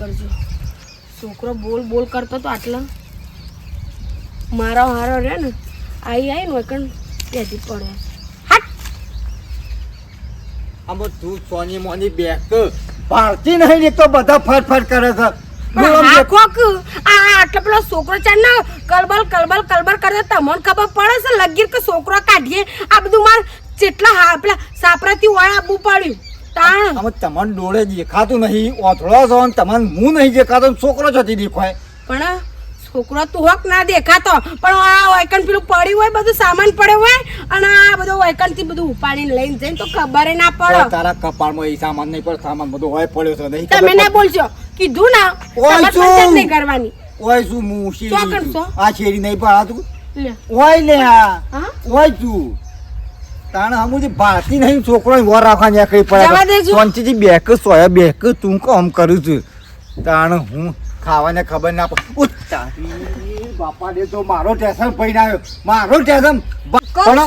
કરજો. છોકરો બોલ બોલ કરતો તો આટલા મારો હારો રે ને આઈ ને કણ પેજી પડે. હટ આમ તું સોની મોની બેક ભારતી નહીં ને તો બધા ફટ કરે છે. આ કોક આ આટલો પેલો છોકરો ચાલ ને કલબલ કરે તમને ખબર પડે છે લગીર કે છોકરો કાઢીએ આ બધું માર જેટલા પેલા સાપરાથી વાળા આબુ પડ્યું તાણ. આમ તમને ડોળે દેખાતું નહીં ઓથળો છો ને તમને મું નહીં દેખાતો છોકરો જતી દેખાય. પણ છોકરો તું હોક ના દેખાતો પણ આ વાયકન પેલું પડ્યું હોય બધું સામાન પડ્યો હોય અને આ બધું વાયકન થી બધું ઉપાડીને લઈને જઈને તો ખબર ના પડે. તારા કપાળમાં એ સામાન નહીં પણ સામાન બધો હોય પડ્યો છે નહીં. તમે ના બોલજો કીધું ના તમારે પંચાયત નહીં કરવાની. ઓય શું હું શેરી આ શેરી નહીં પડાતું લે ઓય લે હા ઓય તું તાણ હમુજી ભારતી નહીં છોકરો વર રાખવાની આ કઈ જવા પડે દેજો. સોનચીજી બેક સોયા બેક તું કામ કરું છું તાણ હું ખાવાને ખબર ના પડે. ઉત્તારી બાપા દે તો મારો ટેન્શન પડી આવ્યો મારો ટેન્શન. કહું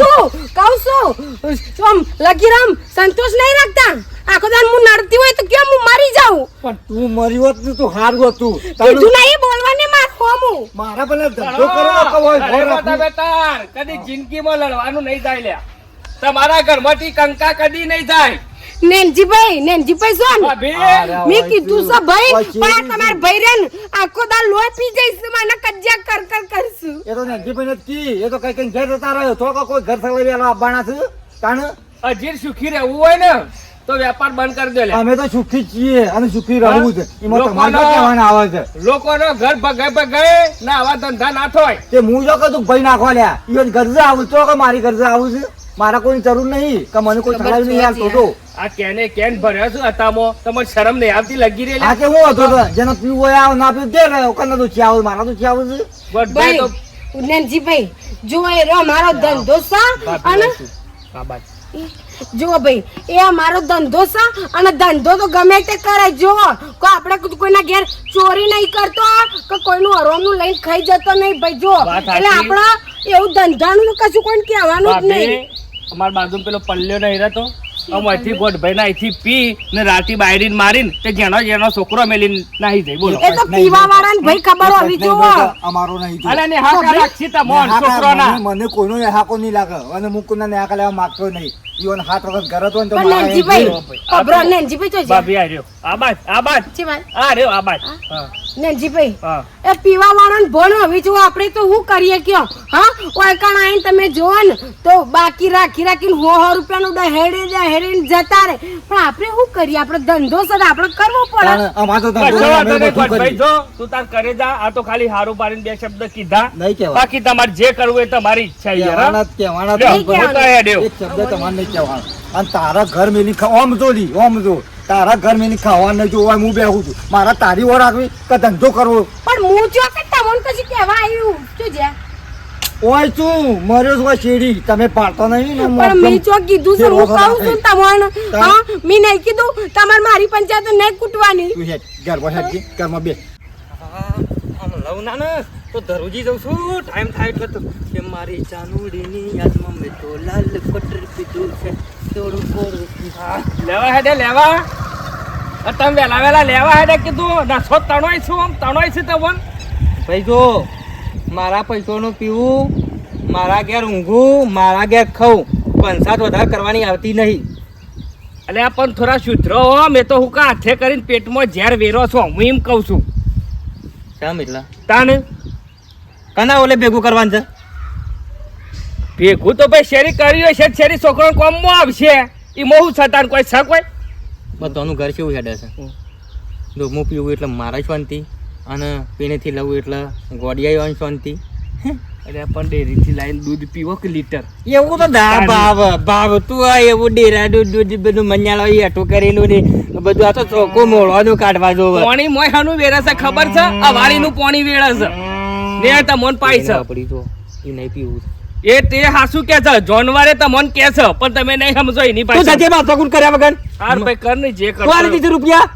છું આમ લગીરામ સંતોષ નહીં રાખતા આખો દાન હું નડતી હોય તો કેમ હું મરી જાઉં. પણ તું મરી હોત ને તું હારું હતું. કીધું નહીં બોલવાને માર હોમું મારા પેલા ધંધો કરવો કે હોય ઘર રાખવું. બેટા કદી જિંદગીમાં લડવાનું નહીં થાય લ્યા. તમારા ઘરમાંથી કંકા કદી નહીં થાય. નેનજીભાઈ સોન મે કીધું છે ભાઈ પણ આ તમાર ભાઈ રે આખો દા લોહી પી જઈશ મને કજ્જા કર કરશું. એ તો નથી પણ કી એ તો કઈ કઈ ઘર જતા રહ્યો તો કોઈ ઘર સવાઈ વેલા આવવાના છે તાણ. અજીર સુખી રહેવું હોય ને તો વેપાર બંધ કરી દે લે. અમે તો સુખી છીએ અને સુખી રહેવું છે એમાં તમારે શું કહેવાના આવે છે. લોકોનો ઘર ભગાય ના આવા ધંધા ના થાય. તે હું જો કદું ભાઈ નાખવા લ્યા ઈવન ગરજે આવું તો કે મારી ગરજે આવું છે મારા કોઈ જરૂર નહીં કે મને કોઈ ચલાવી નહીં આવતો તો આ કેન ભર્યો છું અતામો તમને શરમ નહીં આવતી લગી રહી. આ કે હું હતો તો જેનો પીવું હોય આવ ના પીવું દે રહ્યો કને તો ચાવ મારા તો ચાવ છે. ભાઈ નેનજીભાઈ જો એ રો મારો ધંધો છે અને જો ભાઈ એ મારો ધંધો છે અને ધંધો તો ગમે તે કરે જો કો આપણે કોઈના ઘેર ચોરી નહીં કરતો કે કોઈનું હરોનું લઈને ખાઈ જતો નહીં ભાઈ જો એટલે આપણા એવું ધંધાનું કશું કોઈ કહેવાનું જ નહીં. અમાર બાજુ પેલો પલ્લ્યો નહીં રહેતો અમારથી ગોઠભાઈ ના અહીંથી પી ને રાતી બાયરીને મારીને તે જેનો છોકરો મેલીને નાહી જાય. બોલો એ તો પીવા વાળાને ભાઈ ખબર હોવી જોવો. અમારો નહીં અલે ને હાકા રાખી તા મોન છોકરોના. મને કોઈનો નેહાકો નહીં લાગે અને હું કોઈના નેહાકા લેવા માંગતો નહીં. ઈવન હાથ વખત ઘર હતો ને તો પણ નેનજીભાઈ અબરો નેનજીભાઈ તો ભાભી આ રહ્યો આ બાદ છે ભાઈ આ રહ્યો આ બાદ. નેનજીભાઈ હા એ પીવા વાળાને ભણ હવે જો આપણે તો શું કરીએ કયો હા ઓય કણ આઈને તમે જોવો ને તો બાકી રાખીને 100 રૂપિયાનું હેડીને જતા રહે પણ આપણે શું કરીએ આપણે ધંધો છે આપણે કરવો પડે. અમાર તો ધંધો અમે બધું કરીએ. જો તું તાર કરે જા. આ તો ખાલી હારું પાડીને બે શબ્દ કીધા. નહીં કહેવાય. બાકી તમારે જે કરવું એ તમારી ઈચ્છા યાર. કહેવાના નહીં કહેવાના. એક શબ્દ તમારે નહીં કહેવાનો. અને તારા ઘર મેલી ઓમ જો તારા ઘર મેલી ખાવાનું જો હું બેહું છું મારા તારી ઓર રાખવી કે ધંધો કરવો. પણ હું જો કે તમને કશું કહેવા આવ્યું શું છે ઓય તું મર્યો છો શેરી તમે પાડતો નહીં ને પણ મેં જો કીધું છે હું કહું છું તમને હા મેં નહીં કીધું તમારે મારી પંચાયત નહીં કૂટવાની. તું હેડ ઘરમાં હેડ ઘરમાં બે આમ લઉં ના ને તો ધરુજી જઉં છું ટાઈમ થાય એટલે તો કે મારી ચાનુડીની યાદમાં મેં તો લાલ પટર પીધું છે થોડું થોડું લેવા હેડે લેવા તમે વેલા લેવા હેડે કીધું નસો તણોય છું આમ તણોય છે તો વન ભાઈ જો મારા પૈસાનું પીવું મારા ઘેર ઊંઘું મારા ઘેર ખાઉં પંચાયત વધારે કરવાની આવતી નહીં. એટલે આ પણ થોડા સુધરો હો. મેં તો હું કા હાથે કરીને પેટમાં ઝેર વેરો છો હું એમ કહું છું. કેમ એટલા તાને કના ઓલે ભેગું કરવાનું છે ભેગું તો ભાઈ શેરી કર્યું હશે શેરી છોકરો કોમમાં આવશે એ મોહું છતાં કોઈ છે કોઈ બધાનું ઘર કેવું હેડે છે. જો હું પીવું એટલે મારા શાંતિ અને પીણેથી લઉં એટલે ગોડિયા શાંતિ. અરે પણ ડેરીથી લાઈન દૂધ પીવો કે લીટર એવું તો ભાવ તું આ એવું ડેરાનું દૂધ બધું મન્યાળો હેઠું કરેલું ને બધું આ તો ચોખ્ખું મોળવાનું કાઢવા જોવે. પાણી મોયનું વેરે છે ખબર છે આ વાળીનું પાણી વેળે છે ને તમોન પાઈ છે પડી તો એ નહીં પીવું એ તે હાસુ કે છે જાનવારે તમોન કે છે પણ તમે નહીં સમજો એની તું પાસે જજે માથા કુટ કર્યા વગર હાર ભાઈ કર ને જે કર તું આલી દીધું રૂપિયા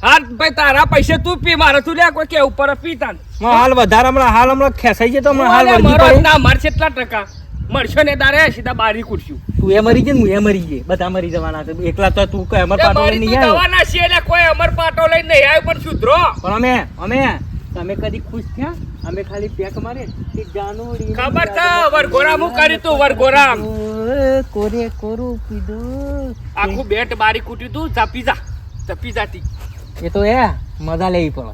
હાર ભાઈ તારા પૈસે તું પી મારે તું લે કોઈ કે ઉપર પીતા હાલ વધારે હમણાં ખેસાઈ જતો હમણાં હાલ વધી મારો પડી ના માર કેટલા ટકા મળશો ને તારે સીધા બારી કૂટશું. તું એ મરી જાય ને હું એ મરી જાય, બધા મરી જવાના છે. એકલા તો તું કઈ અમર એ પાટો મારી લઈને તું નહીં આવ્યો. દવાના છીએ એટલે કોઈ અમર પાટો લઈને નહીં આવ્યો પણ સુધરો. પણ તમે કદી ખુશ થયા? અમે ખાલી પેક મારે કે જાનુડી ખબર છે વરઘોરામ હું કર્યું તું વરઘોરામ. કોરે કોરું પીધું. આખું બેટ બારી કૂટ્યું તું ચપી જાતી. એ તો મજા લેવી પડે.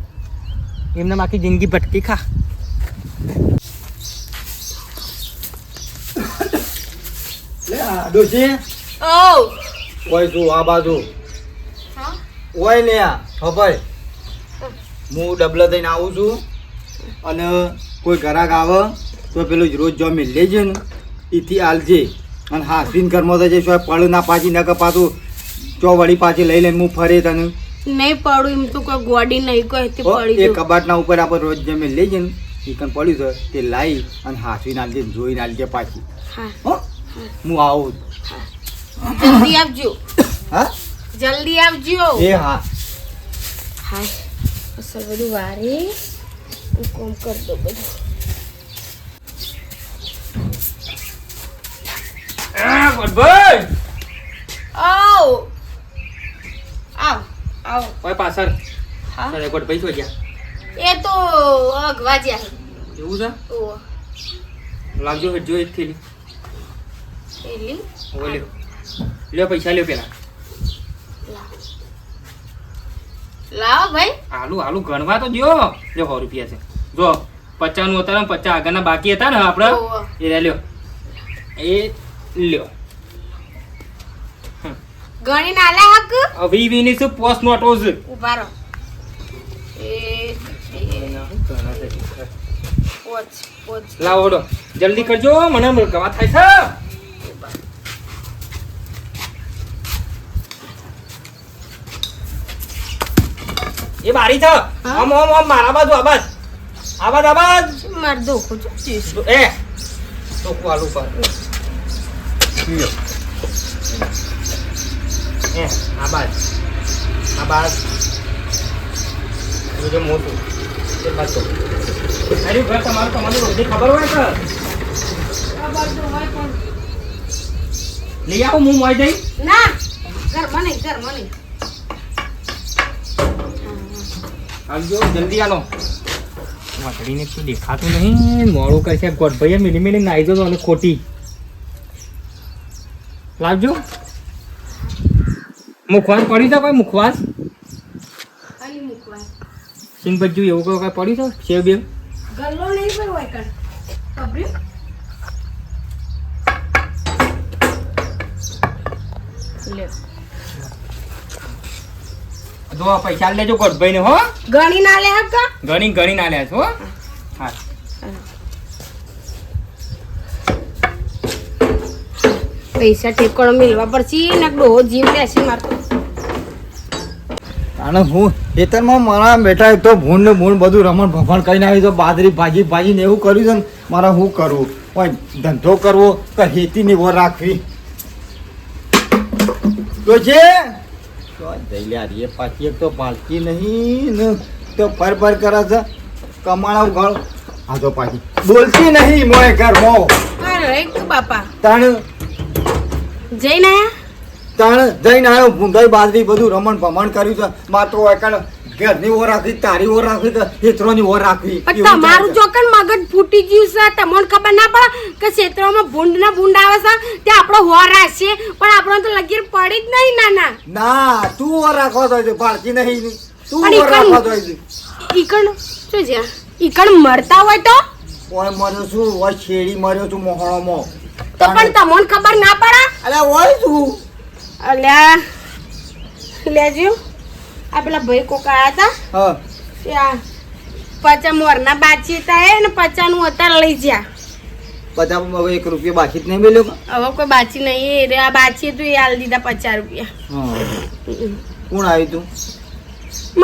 એમને આખી જિંદગી ભટકી ખા. લે આ ડોશી ઓ ઓય તું આ બાજુ હા ઓય ને આ ખબર હું ડબલા થઈને આવું છું અને કોઈ ગ્રાહક આવે તો પેલું રોજ જો મેં લેજે ને એથી આલજે અને હાસીન ઘરમાં તો જઈશું પળ ના પાછી ન પાછું ચોવડી પાછી લઈ લઈને હું ફરે તને નહીં પડું એમ તો કોઈ ગોડી નહીં કોઈ તે પડી એ જવું. કબાટના ઉપર આપણે રોજ જે મેં લેજે ને એ કણ પડ્યું છે તે લાવી અને હાસીને આલજે જોઈને આલજે પાછી હા હો હું આવું જલ્દી આવજો હા જલ્દી આવજો એ હા હા અસલ બધું વારે હું કોમ કર દો બધું. ગોડભાઈ આવ આવ આવ ઓય પાછળ હા તારે ગોડભાઈ શું ગયા? એ તો અગવાજ્યા એવું છે? ઓ લાવજો હેડજો એક થેલી. એલી હવે લ્યો લ્યો પૈસા લ્યો પેલા. લાવો ભાઈ આલુ ગણવા તો દ્યો. લ્યો 100 રૂપિયા છે. જો 50 નું હતા ને 50 આગળના બાકી હતા ને આપણે ઓહો. એ લ્યો એ લ્યો. ગણી નાલા હક હવે વીની શું પોસ્ટ નોટો છે. ઉભા રહો પોચ પોચ લાવો ઓડો જલ્દી કરજો મને ગવા થાય છે. એ બારી છે આમ મારા બાજુ આબાદ માર દોખું છું એ તો આલુ પર લ્યો એ આબાદ જો મોટું એ બાદ તો અરે ઘર તમારું રોજની ખબર હોય કે લઈ આવો હું મોઈ જઈ ના ઘરમાં નહીં આવજો જલ્દી આલો. વાટડીને શું દેખાતું નહીં મોડું કરશે ગોડભાઈએ મિલી નાઈ દો અને ખોટી લાવજો. મુખવાસ પડી છે કોઈ મુખવાસ અહીં મૂકવા સિંગ બજ્જુ એવું કોઈ પડી છે સેવ બેવ ગલ્લો નહીં પર હોય કણ ખબર્યું લે જો પૈસા લેજો ગોડભાઈને હો ગણી ના લે હક ઘણી ના લ્યા છો હા પૈસા ઠેકોડો મિલવા પડશે ને ડોહો જીવ લેશે મારતો અને હું ખેતરમાં મારા બેટા એક તો ભૂંડ ને ભૂંડ બધું રમણ ભફણ કરીને આવી તો બાજરી ભાજી ને એવું કર્યું છે ને મારે શું કરવું કોઈ ધંધો કરવો કે ખેતીની વર રાખવી તો છે જઈ લે એ પાછી એક તો પાલકી નહીં ને તો ફર કરે છે કમાણા ઘર આ તો પાછી બોલતી નહીં મોય ઘરમાં અરે એક બાપા તાણ જઈને જઈને આવ્યો ભૂંગાઈ બાજરી બધું રમણ ભમણ કર્યું છે માત્ર ઘરની ઓર રાખવી તારી ઓર રાખવી તો ખેતરોની ઓર રાખવી પણ તમારું ચોકન મગજ ફૂટી ગયું છે તમને ખબર ના પડે કે ક્ષેત્રોમાં ભૂંડ ના ભૂંડ આવે છે તે આપણો હોર રાખશે પણ આપણો તો લગીર પડી જ નહીં નાના ના તું ઓર રાખવા તો બાળકી નહીં તું પણ ઓર રાખવા તો ઈકણ શું છે ઈકણ મરતા હોય તો ઓય મર્યો છું ઓય છેડી મર્યો છું મોહણોમાં તો પણ તમને ખબર ના પડે અલે ઓય છું અલ્યા લેજો આ પેલા ભાઈ કોક આયા હા હતા 50 મોરના બાચી હતા એ ને 50 નું અત્યારે લઈ જ્યા બધા હવે 1 રૂપિયા બાકી જ નહીં મેલ્યો હવે કોઈ બાચી નહીં એ આ બાચી હતું એ હાલ દીધા 50 રૂપિયા હા કોણ આવ્યું તું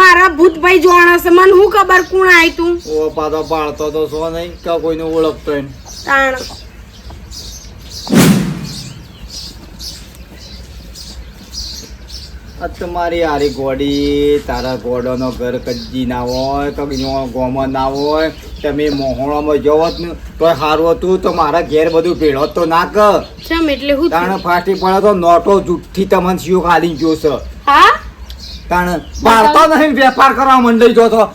મારા ભૂતભાઈ જોવાના છે મને શું ખબર કોણ આવ્યું તું ઓ પાછો પાડતો તો સો નહીં કે કોઈને ઓળખતો એને તાણ તમારી હારી ગોડી તારા ગોડોનો ઘર કજી ના હોય તો ગોમાં ના હોય તમે મોહણામાં જવત ને તોય સારું હતું તો મારા ઘેર બધું ભેળો તો ના કર ચમ એટલે હું તાણ ફાટી પડે તો નોટો જુઠ્ઠી તમને શિયો ખાલી ગયો છે હા તાણ બાળતો નહીં વેપાર કરવા મંડઈ જો તો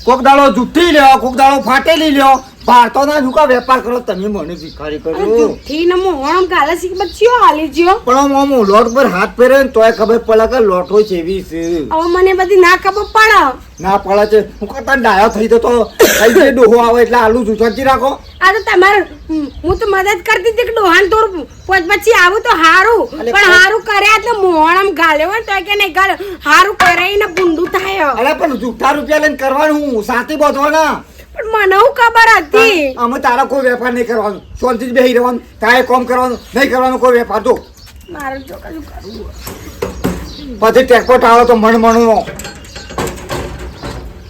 કોક દાડો જુઠ્ઠી લ્યો કોક દાડો ફાટેલી લ્યો બાળતો ના જુકા વેપાર કરો તમે મને ભિખારી કર્યો જુઠ્ઠી ને મોહણમ ગાલે સી બચ્યો હાલી જ્યો પણ આમ લોટ પર હાથ ફેરે ને તોય ખબર પડે કે લોટો જેવી છે હવે મને બધી ના ખબર પડે ના પડે છે હું કરતા ડાયો થઈ જતો કઈ જે ડોહો આવે એટલે આલુ જુઠાજી રાખો આ તો તમારે હું તો મદદ કરતી હતી કે ડોહાન તોર પછી આવું તો હારું પણ હારું કર્યા એટલે મોહણમ ગાલ્યો હોય તો કે નહીં ગાલ્યો હારું કરાઈને બુંડું થાય અરે પણ જુઠ્ઠા રૂપિયા લઈને કરવાનું હું સાથી બોધવાના પણ મને હું ખબર હતી અમે તારા કોઈ વેપાર નહીં કરવાનો શાંતિ બેહી રહેવાનું તારે કોમ કરવાનું નહીં કરવાનું કોઈ વેપાર તો મારે જો કશું કરવું પછી ટેકપોટ આવે તો મણમણનો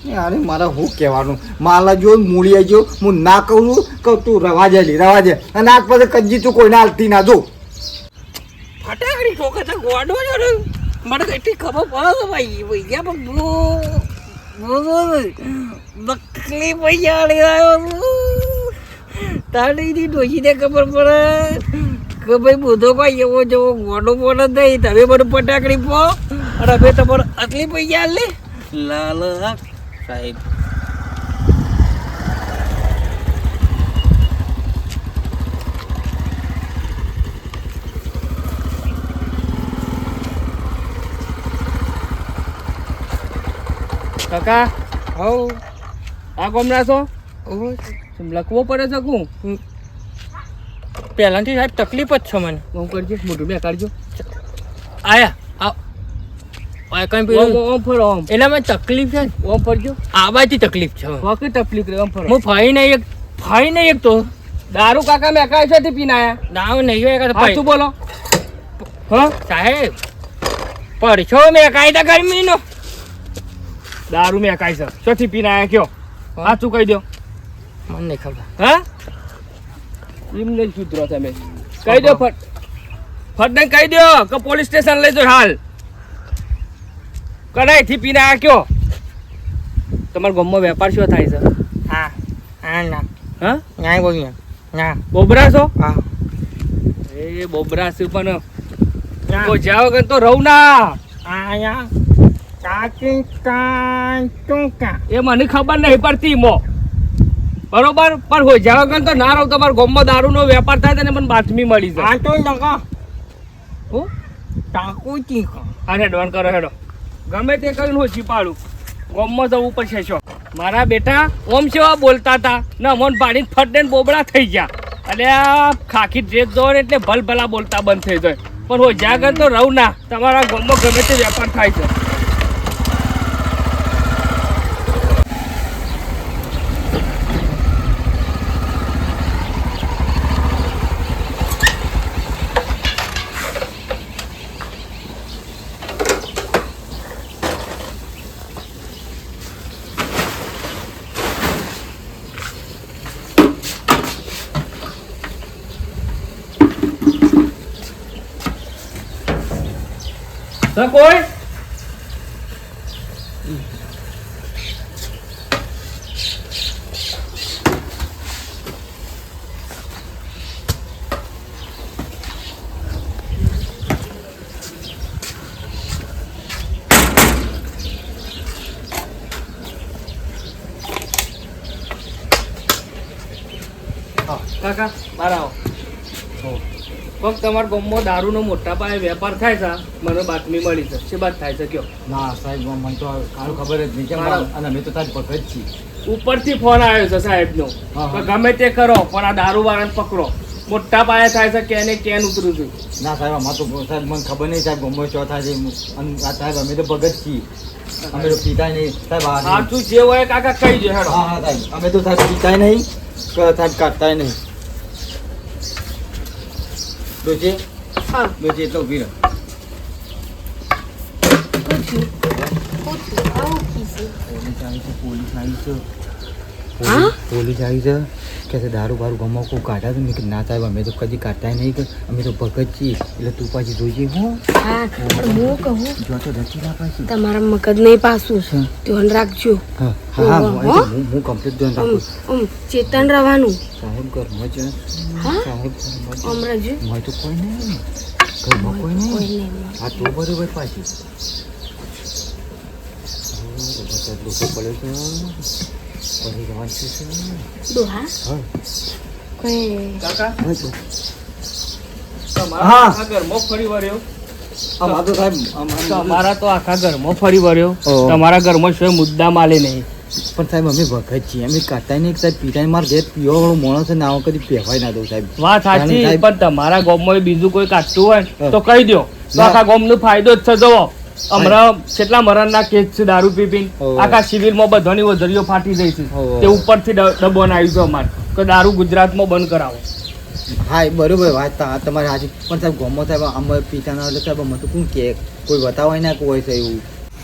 યાર મારે શું કહેવાનું માલા જો મૂળી આવી ગયો હું ના કહું કે તું રવા જાય અને આજ પછી કજી તું કોઈને હાલતી ના જો ફટાકડી ઠોકે છે ગોડો છે ને મને એટલી ખબર પડે છે ભાઈ ભૈયા બકલી પૈસા લઈ આવ્યો તારીની ડોશીને ખબર પડે કે ભાઈ બધો ભાઈ એવો જેવો ગોડો પડે નહીં તમે બધું ફટાકડી પો અને હવે તમારે આટલી પૈસા લે લાલ સાહેબ કાકા હવ આ ગોમના છો ઓહો લખવો પડે છે કું પહેલાંથી સાહેબ તકલીફ જ છે મને ઓમ કરજો મોટું બે કાઢજો આયા કઈ ઓમ પેલું ઓમ ફરો ઓમ એટલે મને તકલીફ છે ને ઓમ ફરજો આવાથી તકલીફ છે વખત તકલીફ રહે ઓમ ફરો હું ફાઈ નહીં એક તો દારૂ કાકા મેં કાય છે પીને આયા દાવ નહીં હોય કે પાછું બોલો હા સાહેબ પડછો મેં કાયદા ગરમીનો દારૂ મેં કાય છે ચોથી પીને આયા કયો સાચું કહી દો મને નહીં ખબર હા એમ નહીં સુધરો તમે કહી દો ફટ કહી દો કે પોલીસ સ્ટેશન લઈ જાઓ હાલ કડાઈથી પીને આયા કયો તમારા ગામમાં વેપાર શું થાય છે હા હા ના હા ન્યાય બોલ્યા ના બોબરા છો હા એ બોબરા છે પણ જાવ વગર તો રહું ના આયા કાકી ટુકા એ મને ખબર નહીં પડતી મો બરોબર પણ હોય જ્યાં વગર તો ના રહું તમારા ગામમાં દારૂનો વેપાર થાય તેને મને બાતમી મળી આ જાય તો લગા હું ટાકુ ચીખો આ હેડવાન કરો હેડો ગમે તે કરીને હું છીપાડું ગામમાં જવું પડશે છો મારા બેટા ઓમ સેવા બોલતા હતા ને અમોન પાડીને ફટ ને બોબડા થઈ ગયા અને આ ખાખી ડ્રેસ દો ને એટલે ભલભલા બોલતા બંધ થઈ જાય પણ હોય જ્યાં વગર તો રહું ના તમારા ગામમાં ગમે તે વેપાર થાય છે કોઈ કાકા બહાર આવો કોક તમારા ગામમાં દારૂનો મોટા પાયે વેપાર થાય છે મને બાતમી મળી છે શું વાત થાય છે કયો ના સાહેબ મને તો સારું ખબર જ નહીં કે અને અમે તો તારી પકડ છીએ ઉપરથી ફોન આવ્યો છે સાહેબનો હા, હા. કે ગમે તે કરો પણ આ દારૂ વાળાને પકડો મોટા પાયે થાય છે કેને કેન ઉતરું છું ના સાહેબ આમાં તો સાહેબ મને ખબર નહીં સાહેબ ગમે ચો થાય છે અને આ સાહેબ અમે તો ભગત છીએ અમે તો પીતા નહીં સાહેબ આ સાચું જે હોય કાકા કહી દે હેડો હા હા સાહેબ અમે તો સાહેબ પીતાય નહીં સાહેબ કાઢતાય નહીં ડોચી હા ડોચી એટલે ઊભી રહે પોલીસ આવી છે હા? પોલીસ આવી છે કે છે દારૂ બારૂ ગમો કોઈ કાઢા તો મેં કીધું ના સાહેબ અમે તો કદી કાઢતા નહીં કે અમે તો ભગત છીએ એટલે તું પાછી જોઈજે હું હા પણ હું કહું જો તો નથી ના પાછી તમારા મગજ નહીં પાછું ધ્યાન રાખજો હા હા હો? હું કમ્પ્લીટ ધ્યાન રાખું ચેતન રહેવાનું સાહેબ ઘરમાં જ હા સાહેબ ઘરમાં જ અમરાજુ મોય તો કોઈ નહીં ઘરમાં કોઈ નહીં કોઈ નહીં હા તો બરોબર પાછી લોકો પડે છે પડી જવાનું છે ડોહા હા કોઈ કાકા હા તો તમારા હા. આખા ઘરમાં ફરી વળ્યો આ તો સાહેબ તમારા તો આખા ઘરમાં ફરી વળ્યો ઓહ. તમારા ઘરમાં શું મુદ્દા માલે નહીં પણ સાહેબ અમે વખત છીએ અમે કાઢતા નહીં સાહેબ પીટાઈ માર ઘેર પીવા વાળો માણસ છે ને આવો કદી પહેવાય ના દઉં સાહેબ વાત સાચી સાહેબ. પણ તમારા ગામમાં બીજું કોઈ કાઢતું હોય હા. તો કહી દો તો ના. આખા ગામનો ફાયદો જ છે જુઓ હમણાં કેટલા મરણના કેસ છે દારૂ પી પીને ઓહ. આખા સિવિલમાં બધાની વધરીઓ ફાટી જાય છે ઓહ. તે ઉપરથી દબાણ આવ્યું છે અમારે કે દારૂ ગુજરાતમાં બંધ કરાવો હા એ બરોબર વાત તમારી સાચી પણ સાહેબ ગમો સાહેબ અમે પીતા ના એટલે સાહેબ અમે તો કોણ કે કોઈ બતાવાય ના કોઈ છે એવું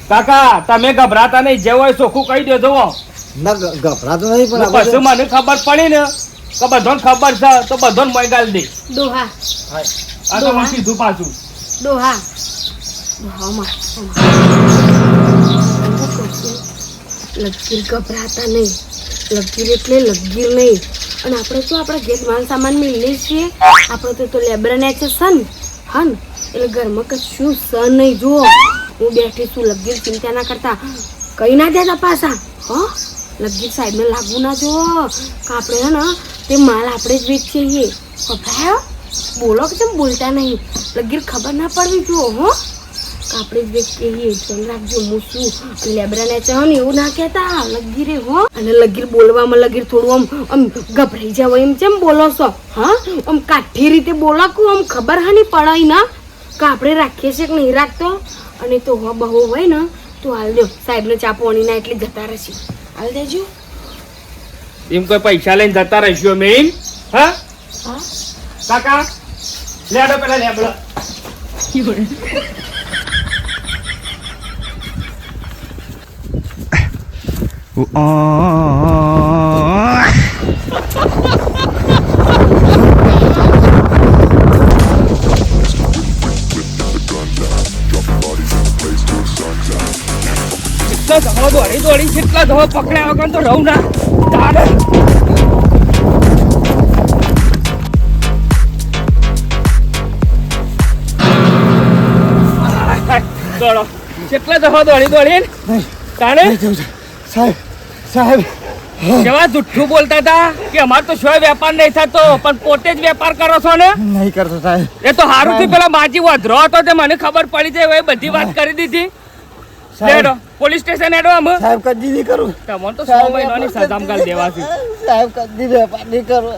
કાકા તમે ગભરાતા નહીં જે હોય ચોખ્ખું કહી દો જુઓ ના ગભરાતો નહીં પણ પછી આપણે મને ખબર પડી ને કે બધાને ખબર છે તો બધાને મગાલ દે ડોહા હા, આ તો મને કીધું પાછું ડોહા ડોહા લગીર ગભરાતા નહીં લગીર એટલે લગીર નહીં અને આપણે તો આપણા ઘેર માલ સામાન મેળવીએ છીએ આપણે તો લેબરને છે સન હન એટલે ઘરમાં કશું સન નહીં જુઓ હું બેઠી છું લગીર ચિંતા ના કરતા કઈ ના દેતા પાછા હો લગીર સાહેબને લાગવું ના જુઓ કે આપણે હે ને તે માલ આપણે જ વેચીએ કપાયો બોલો કે તમે બોલતા નહીં લગીર ખબર ના પડવી જુઓ હો કે આપણે જ વેચીએ ધ્યાન રાખજો હું શું લેબરાને છે ને એવું ના કહેતા લગીરે હો અને લગીર બોલવામાં લગીર થોડું આમ ગભરાઈ જાવ એમ કેમ બોલો છો હા આમ કાઠી રીતે બોલો કે આમ ખબર હાની પડાય ના કે આપણે રાખીએ છીએ કે નહીં રાખતો અને તો હો બહુ હોય ને તો હાલ દો સાહેબને ચા પાણી ના એટલી જતા રહેશે હાલ દેજો એમ કોઈ પૈસા લઈને જતા રહીશું અમે એમ હા હા કાકા લેડો પેલા લેબડો કેટલા દોડી દોડી કેટલા દવા પકડ્યા વગર તો રહું ના તારે દોડો કેટલા દફા દોડી દોડી તાણે સાહેબ સાહેબ કેવા જુઠ્ઠું બોલતા હતા કે અમાર તો શોય વેપાર નહીં થતો પણ પોતે જ વેપાર કરો છો ને નહીં કરતો સાહેબ એ તો હારું થી પેલા માજી વધરો હતો તે મને ખબર પડી જાય હવે બધી વાત કરી દીધી લેડો પોલીસ સ્ટેશન હેડો અમે સાહેબ કદી નહીં કરું તમને તો 6 મહિનાની સજામ ગાલ દેવાથી સાહેબ કદી વેપાર નહીં કરું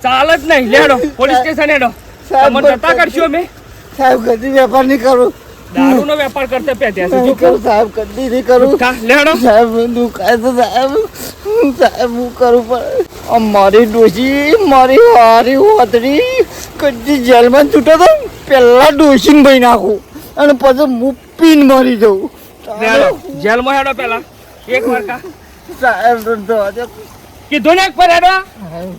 ચાલ જ નહીં લેડો પોલીસ સ્ટેશન હેડો તમને જતા કરશું અમે સાહેબ કદી વેપાર નહીં કરું દારૂનો વેપાર કરતે પેટ્યા નહીં કરું સાહેબ કદી નહીં કરું લેડો સાહેબ દુખાય તો સાહેબ સાહેબ હું કરું પણ મારી ડોશી મારી હારી હોતરી કદી જેલમાં છૂટો તો પહેલા ડોશીને ભાઈ નાખું અને પછી હું પીન મરી જઉં લેડો જેલમાં હેડો પેલા એક વાર કા સાહેબ તો કીધું ને એક પર હેડો સાહેબ